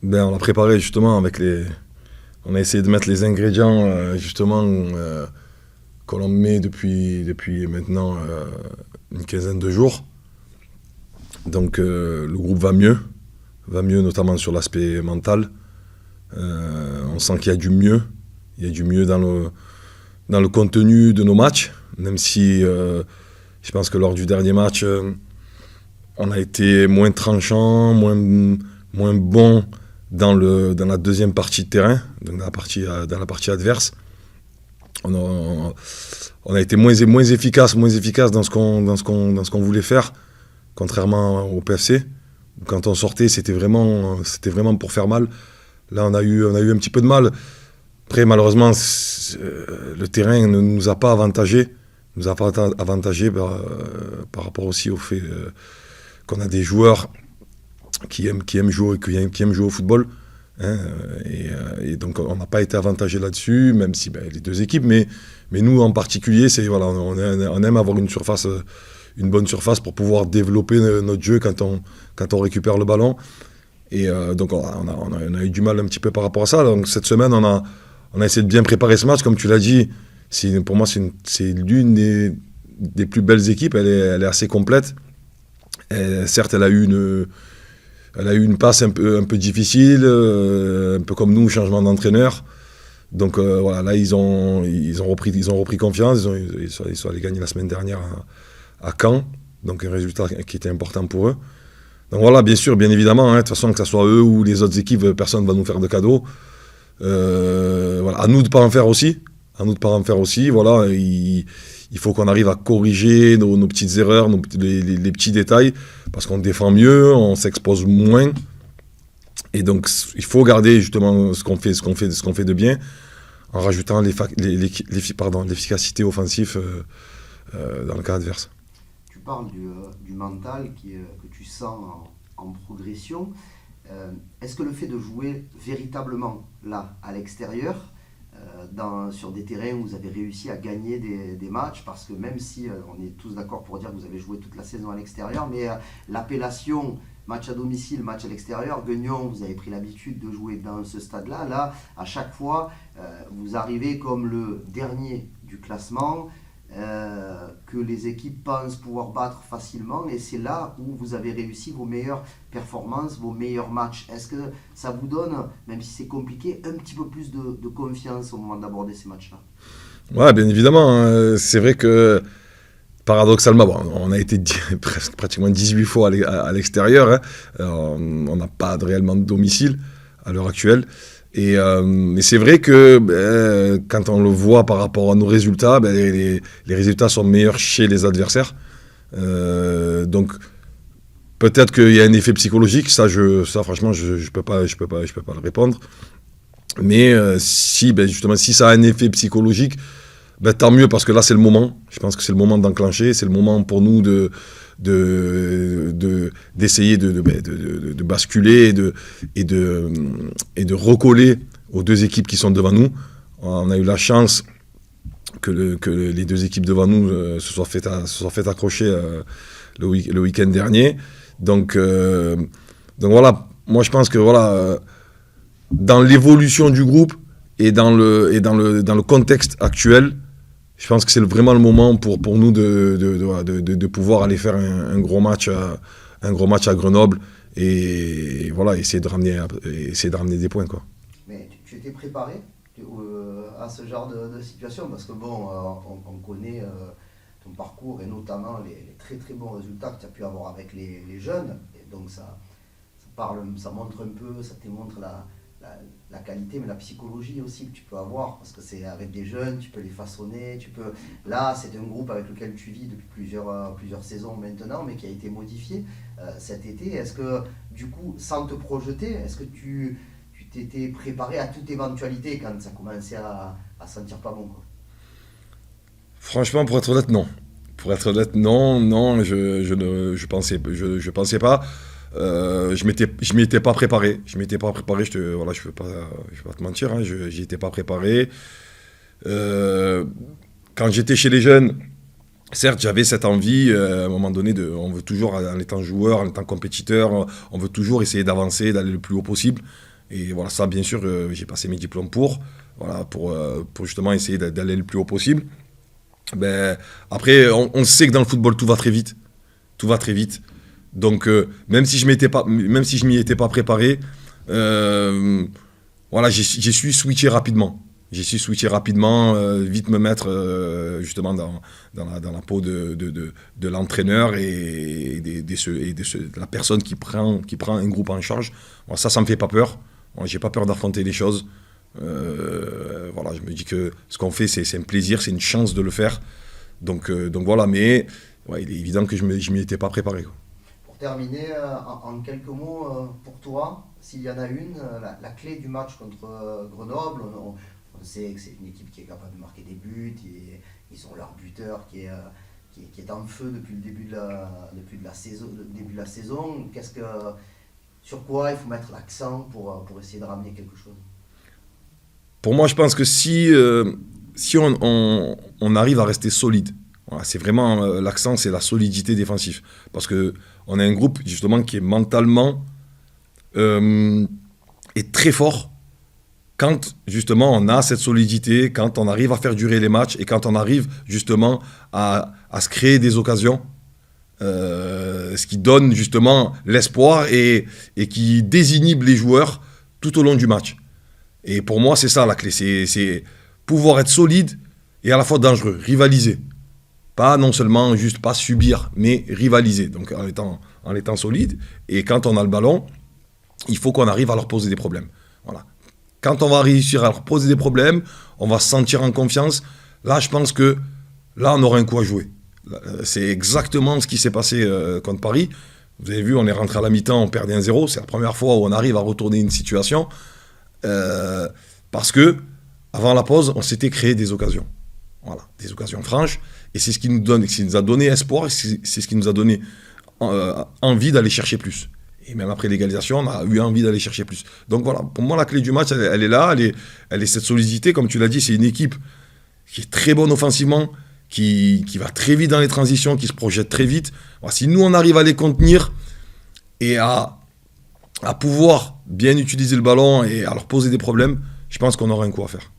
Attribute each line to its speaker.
Speaker 1: Ben, on l'a préparé justement avec les. On a essayé de mettre les ingrédients justement que l'on met depuis maintenant une quinzaine de jours. Donc le groupe va mieux notamment sur l'aspect mental. On sent qu'il y a du mieux. Il y a du mieux dans le contenu de nos matchs, même si je pense que lors du dernier match, on a été moins tranchant, moins bon dans la deuxième partie de terrain, donc dans la partie adverse. On a été moins efficace dans ce qu'on voulait faire, contrairement au PFC. Quand on sortait, c'était vraiment pour faire mal. Là, on a eu un petit peu de mal. Après, malheureusement, le terrain ne nous a pas avantagé. Par rapport aussi au fait qu'on a des joueurs qui aiment jouer au football. Hein, et donc, on n'a pas été avantagé là-dessus, même si les deux équipes. Mais nous, en particulier, on aime avoir une bonne surface pour pouvoir développer notre jeu quand on récupère le ballon. Et donc, on a eu du mal un petit peu par rapport à ça. Donc, cette semaine, on a essayé de bien préparer ce match. Comme tu l'as dit, pour moi, c'est l'une des plus belles équipes. Elle est assez complète. Et certes, elle a eu une passe un peu difficile, un peu comme nous, changement d'entraîneur. Donc voilà, là, ils ont repris confiance. Ils sont allés gagner la semaine dernière à Caen. Donc un résultat qui était important pour eux. Donc voilà, bien sûr, bien évidemment, de toute façon, que ce soit eux ou les autres équipes, personne ne va nous faire de cadeaux. Voilà, à nous de ne pas en faire aussi. Voilà, il faut qu'on arrive à corriger nos petites erreurs, les petits détails, parce qu'on défend mieux, on s'expose moins. Et donc, il faut garder justement ce qu'on fait de bien, en rajoutant l'efficacité offensive dans le cas adverse.
Speaker 2: Tu parles du mental que tu sens en progression. Est-ce que le fait de jouer véritablement là, à l'extérieur, sur des terrains où vous avez réussi à gagner des matchs, parce que même si on est tous d'accord pour dire que vous avez joué toute la saison à l'extérieur, mais l'appellation match à domicile, match à l'extérieur, Guignon, vous avez pris l'habitude de jouer dans ce stade-là. Là, à chaque fois, vous arrivez comme le dernier du classement, que les équipes pensent pouvoir battre facilement, et c'est là où vous avez réussi vos meilleures performances, vos meilleurs matchs. Est-ce que ça vous donne, même si c'est compliqué, un petit peu plus de confiance au moment d'aborder ces matchs-là?
Speaker 1: Ouais, bien évidemment, hein. C'est vrai que paradoxalement, on a été pratiquement 18 fois à l'extérieur. Hein. On n'a pas réellement de domicile à l'heure actuelle. Et c'est vrai que quand on le voit par rapport à nos résultats, les résultats sont meilleurs chez les adversaires. Donc peut-être qu'il y a un effet psychologique. Ça franchement, je peux pas le répondre. Mais justement, si ça a un effet psychologique, tant mieux, parce que là c'est le moment. Je pense que c'est le moment d'enclencher. C'est le moment pour nous d'essayer de basculer et de recoller aux deux équipes qui sont devant nous. On a eu la chance que les deux équipes devant nous se soient fait accrocher le week-end dernier. Donc voilà, moi je pense que voilà, dans l'évolution du groupe et dans le contexte actuel, je pense que c'est vraiment le moment pour nous de pouvoir aller faire un gros match à Grenoble et voilà, essayer de ramener des points, quoi.
Speaker 2: Mais tu étais préparé à ce genre de situation, parce que bon, on connaît ton parcours, et notamment les très très bons résultats que tu as pu avoir avec les jeunes, et donc ça montre un peu, ça te montre la qualité, mais la psychologie aussi que tu peux avoir, parce que c'est avec des jeunes, tu peux les façonner, là c'est un groupe avec lequel tu vis depuis plusieurs saisons maintenant, mais qui a été modifié cet été. Est-ce que du coup, sans te projeter, est-ce que tu t'étais préparé à toute éventualité quand ça commençait à sentir pas bon, quoi?
Speaker 1: Franchement, pour être honnête, non. Non, je pensais pas. Je m'étais pas préparé. Voilà, je vais pas te mentir, hein, j'y étais pas préparé. Quand j'étais chez les jeunes, certes, j'avais cette envie, à un moment donné, on veut toujours, en étant joueur, en étant compétiteur, on veut toujours essayer d'avancer, d'aller le plus haut possible. Et voilà, ça, bien sûr, j'ai passé mes diplômes pour justement essayer d'aller le plus haut possible. Ben, après, on sait que dans le football, tout va très vite. Tout va très vite. Donc, même si je m'y étais pas préparé, voilà, j'ai su switcher rapidement. Vite me mettre justement dans la peau de l'entraîneur et de la personne qui prend un groupe en charge. Voilà, ça me fait pas peur. Voilà, j'ai pas peur d'affronter les choses. Voilà, je me dis que ce qu'on fait, c'est un plaisir, c'est une chance de le faire. Donc voilà, mais ouais, il est évident que je m'y étais pas préparé, quoi.
Speaker 2: Pour terminer, en quelques mots, pour toi, s'il y en a une, la clé du match contre Grenoble, on sait que c'est une équipe qui est capable de marquer des buts, et ils ont leur buteur qui est en feu depuis le début de la saison. Sur quoi il faut mettre l'accent pour essayer de ramener quelque chose?
Speaker 1: Pour moi, je pense que si on arrive à rester solide, voilà, c'est vraiment l'accent, c'est la solidité défensive. Parce qu'on a un groupe justement qui est mentalement est très fort quand justement on a cette solidité, quand on arrive à faire durer les matchs et quand on arrive justement à se créer des occasions. Ce qui donne justement l'espoir et qui désinhibe les joueurs tout au long du match. Et pour moi, c'est ça la clé, c'est pouvoir être solide et à la fois dangereux, rivaliser. Pas non seulement juste pas subir, mais rivaliser, donc en étant solide. Et quand on a le ballon, il faut qu'on arrive à leur poser des problèmes. Voilà. Quand on va réussir à leur poser des problèmes, on va se sentir en confiance. Là, je pense que là, on aura un coup à jouer. C'est exactement ce qui s'est passé contre Paris. Vous avez vu, on est rentré à la mi-temps, on perdait 1-0. C'est la première fois où on arrive à retourner une situation. Parce que, avant la pause, on s'était créé des occasions. Voilà, des occasions franches. Et c'est ce qui nous a donné espoir, c'est ce qui nous a donné envie d'aller chercher plus. Et même après l'égalisation, on a eu envie d'aller chercher plus. Donc voilà, pour moi, la clé du match, elle est là, elle est cette solidité. Comme tu l'as dit, c'est une équipe qui est très bonne offensivement, qui va très vite dans les transitions, qui se projette très vite. Voilà, si nous, on arrive à les contenir et à pouvoir bien utiliser le ballon et à leur poser des problèmes, je pense qu'on aura un coup à faire.